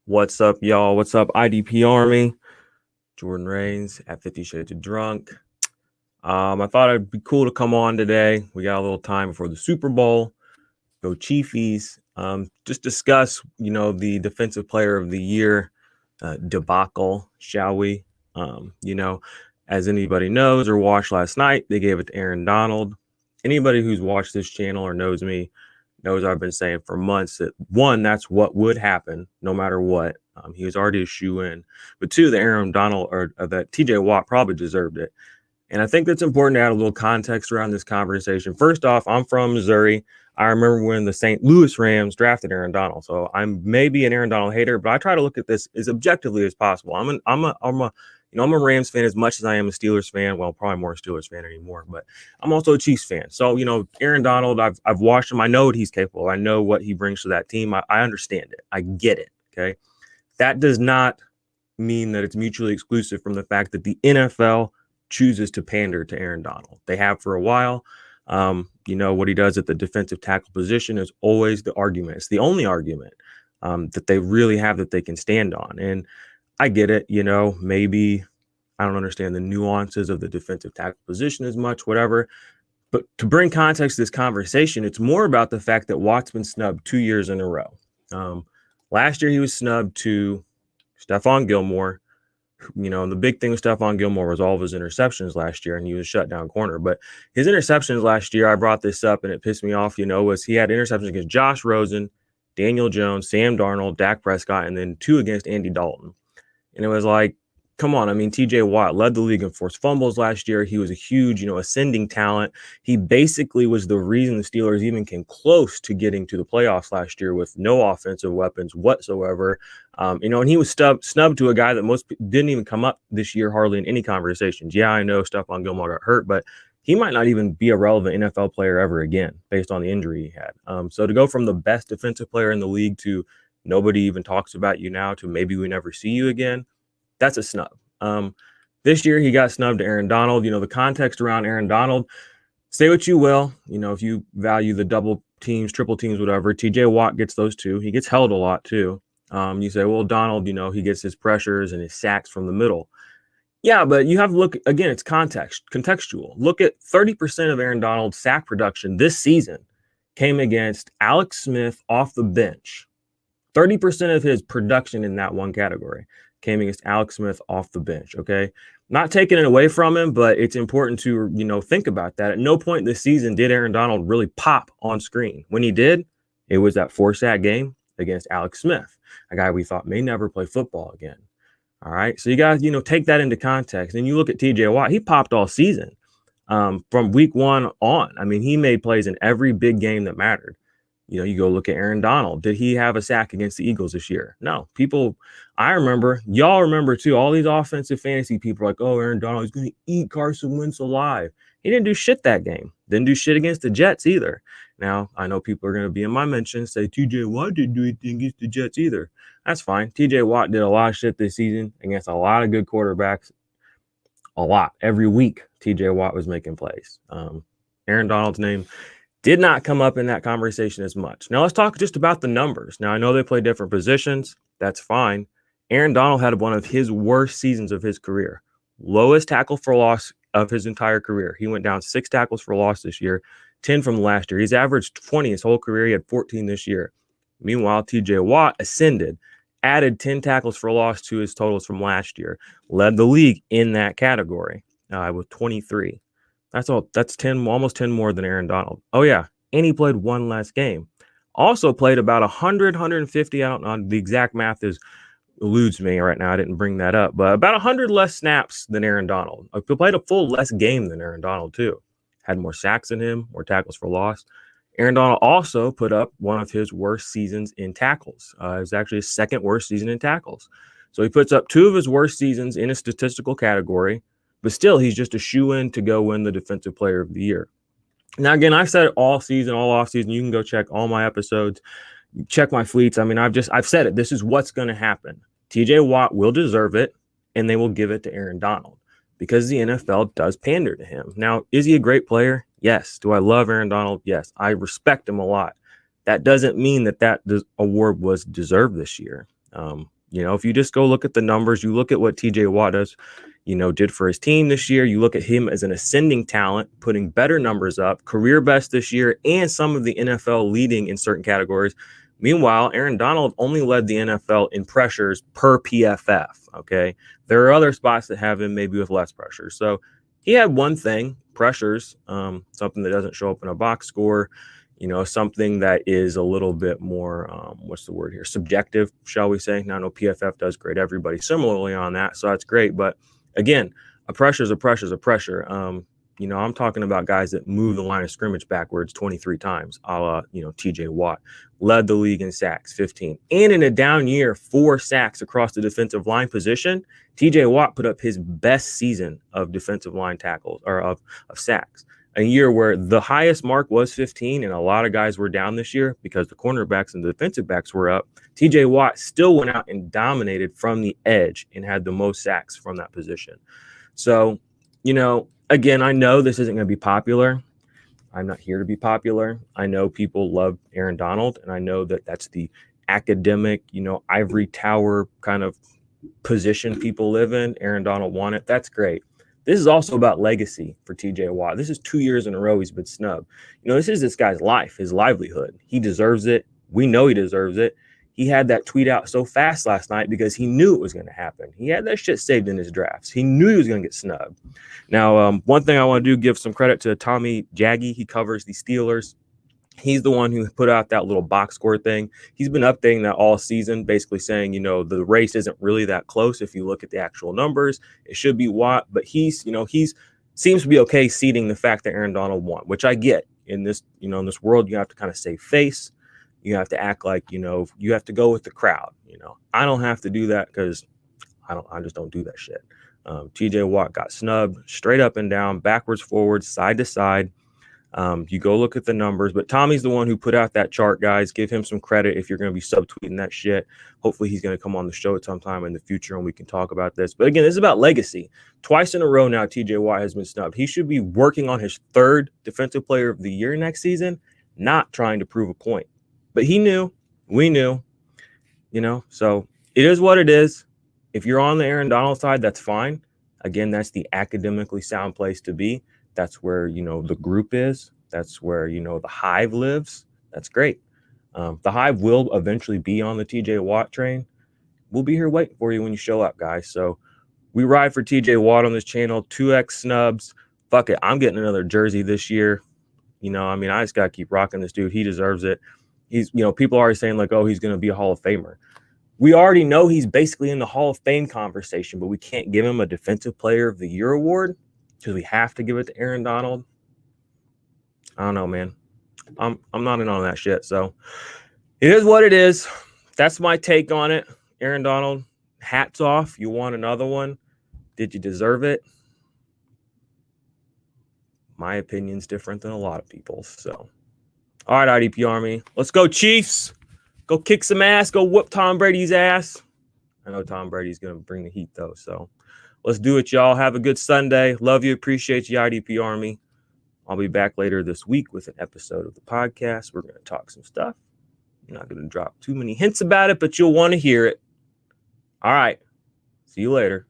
What's up, y'all? What's up, IDP Army? Jordan Reigns at 50 Shades of Drunk. I thought it'd be cool to come on today. We got a little time before the Super Bowl. Go Chiefies. Just discuss, the Defensive Player of the Year debacle, shall we? As anybody knows or watched last night, they gave it to Aaron Donald. Anybody who's watched this channel or knows me knows I've been saying for months that one, that's what would happen no matter what. He was already a shoe-in. But two, the Aaron Donald or that TJ Watt probably deserved it. And I think that's important to add a little context around this conversation. First off, I'm from Missouri. I remember when the St. Louis Rams drafted Aaron Donald. So I'm maybe an Aaron Donald hater, but I try to look at this as objectively as possible. I'm a Rams fan as much as I am a Steelers fan. Well, probably more a Steelers fan anymore, but I'm also a Chiefs fan. So, Aaron Donald, I've watched him. I know what he's capable. I know what he brings to that team. I understand it. I get it. Okay. That does not mean that it's mutually exclusive from the fact that the NFL chooses to pander to Aaron Donald. They have for a while. What he does at the defensive tackle position is always the argument. It's the only argument that they really have that they can stand on. And I get it. Maybe I don't understand the nuances of the defensive tackle position as much, whatever. But to bring context to this conversation, it's more about the fact that Watt's been snubbed 2 years in a row. Last year, he was snubbed to Stephon Gilmore. The big thing with Stephon Gilmore was all of his interceptions last year, and he was shut down corner. But his interceptions last year, I brought this up, and it pissed me off, was he had interceptions against Josh Rosen, Daniel Jones, Sam Darnold, Dak Prescott, and then 2 against Andy Dalton. And it was like, come on. I mean, TJ Watt led the league in forced fumbles last year. He was a huge, ascending talent. He basically was the reason the Steelers even came close to getting to the playoffs last year with no offensive weapons whatsoever. And he was snubbed to a guy that most didn't even come up this year hardly in any conversations. Yeah, I know Stephon Gilmore got hurt, but he might not even be a relevant NFL player ever again based on the injury he had. So to go from the best defensive player in the league to nobody even talks about you now to maybe we never see you again, that's a snub. This year he got snubbed to Aaron Donald. The context around Aaron Donald, say what you will, if you value the double teams, triple teams, whatever, TJ Watt gets those too. He gets held a lot too. You say, well, Donald, he gets his pressures and his sacks from the middle. Yeah, but you have to look, again, it's contextual. Look at 30% of Aaron Donald's sack production this season came against Alex Smith off the bench. 30% of his production in that one category came against Alex Smith off the bench, okay? Not taking it away from him, but it's important to, think about that. At no point this season did Aaron Donald really pop on screen. When he did, it was that 4-sack game against Alex Smith, a guy we thought may never play football again. All right, so you guys, take that into context. And you look at TJ Watt, he popped all season from week 1 on. I mean, he made plays in every big game that mattered. You go look at Aaron Donald. Did he have a sack against the Eagles this year? No. I remember, y'all remember too, all these offensive fantasy people are like, oh, Aaron Donald is going to eat Carson Wentz alive. He didn't do shit that game. Didn't do shit against the Jets either. Now, I know people are going to be in my mentions, say TJ Watt didn't do anything against the Jets either. That's fine. TJ Watt did a lot of shit this season against a lot of good quarterbacks. A lot. Every week, TJ Watt was making plays. Aaron Donald's name did not come up in that conversation as much. Now, let's talk just about the numbers. Now, I know they play different positions. That's fine. Aaron Donald had one of his worst seasons of his career. Lowest tackle for loss of his entire career. He went down 6 tackles for loss this year, 10 from last year. He's averaged 20 his whole career. He had 14 this year. Meanwhile, TJ Watt ascended, added 10 tackles for loss to his totals from last year, led the league in that category with 23. That's all. That's 10, almost 10 more than Aaron Donald. Oh, yeah. And he played one less game. Also played about 100, 150. I don't know. The exact math eludes me right now. I didn't bring that up. But about 100 less snaps than Aaron Donald. He played a full less game than Aaron Donald, too. Had more sacks than him, more tackles for loss. Aaron Donald also put up one of his worst seasons in tackles. It was actually his second worst season in tackles. So he puts up 2 of his worst seasons in a statistical category. But still, he's just a shoe-in to go win the Defensive Player of the Year. Now, again, I've said it all season, all offseason. You can go check all my episodes, check my fleets. I mean, I've said it. This is what's going to happen. TJ Watt will deserve it, and they will give it to Aaron Donald because the NFL does pander to him. Now, is he a great player? Yes. Do I love Aaron Donald? Yes. I respect him a lot. That doesn't mean that award was deserved this year. If you just go look at the numbers, you look at what TJ Watt does, did for his team this year. You look at him as an ascending talent, putting better numbers up, career best this year, and some of the NFL leading in certain categories. Meanwhile, Aaron Donald only led the NFL in pressures per PFF. Okay. There are other spots that have him maybe with less pressure. So he had one thing, pressures, something that doesn't show up in a box score, something that is a little bit more, what's the word here? Subjective, shall we say? Now, I know PFF does grade everybody similarly on that. So that's great. But again, a pressure is a pressure is a pressure. I'm talking about guys that move the line of scrimmage backwards 23 times, a la, TJ Watt, led the league in sacks, 15. And in a down year, 4 sacks across the defensive line position. TJ Watt put up his best season of defensive line tackles or of sacks. A year where the highest mark was 15, and a lot of guys were down this year because the cornerbacks and the defensive backs were up. TJ Watt still went out and dominated from the edge and had the most sacks from that position. So, again, I know this isn't going to be popular. I'm not here to be popular. I know people love Aaron Donald, and I know that that's the academic, ivory tower kind of position people live in. Aaron Donald won it. That's great. This is also about legacy for TJ Watt. This is 2 years in a row he's been snubbed. This is this guy's life, his livelihood. He deserves it. We know he deserves it. He had that tweet out so fast last night because he knew it was going to happen. He had that shit saved in his drafts. He knew he was going to get snubbed. Now, one thing I want to do, give some credit to Tommy Jaggy. He covers the Steelers. He's the one who put out that little box score thing. He's been updating that all season, basically saying, the race isn't really that close. If you look at the actual numbers, it should be Watt, but he's seems to be okay seeding the fact that Aaron Donald won, which I get in this, in this world. You have to kind of save face. You have to act like, you have to go with the crowd. I don't have to do that because I just don't do that shit. TJ Watt got snubbed straight up and down, backwards, forwards, side to side. You go look at the numbers, but Tommy's the one who put out that chart, guys. Give him some credit if you're going to be subtweeting that shit. Hopefully he's going to come on the show at some time in the future and we can talk about this. But again, this is about legacy. Twice in a row now, TJ Watt has been snubbed. He should be working on his 3rd Defensive Player of the Year next season, not trying to prove a point. But he knew, we knew, so it is what it is. If you're on the Aaron Donald side, that's fine. Again, that's the academically sound place to be. That's where, the group is. That's where, the hive lives. That's great. The hive will eventually be on the TJ Watt train. We'll be here waiting for you when you show up, guys. So we ride for TJ Watt on this channel. 2X snubs. Fuck it. I'm getting another jersey this year. I just got to keep rocking this dude. He deserves it. He's, people are already saying like, oh, he's going to be a Hall of Famer. We already know he's basically in the Hall of Fame conversation, but we can't give him a Defensive Player of the Year award because we have to give it to Aaron Donald. I don't know, man. I'm not in on that shit. So it is what it is. That's my take on it. Aaron Donald, hats off. You won another one. Did you deserve it? My opinion's different than a lot of people's. So, all right, IDP Army. Let's go, Chiefs. Go kick some ass. Go whoop Tom Brady's ass. I know Tom Brady's going to bring the heat, though. So let's do it, y'all. Have a good Sunday. Love you. Appreciate you, IDP Army. I'll be back later this week with an episode of the podcast. We're going to talk some stuff. I'm not going to drop too many hints about it, but you'll want to hear it. All right. See you later.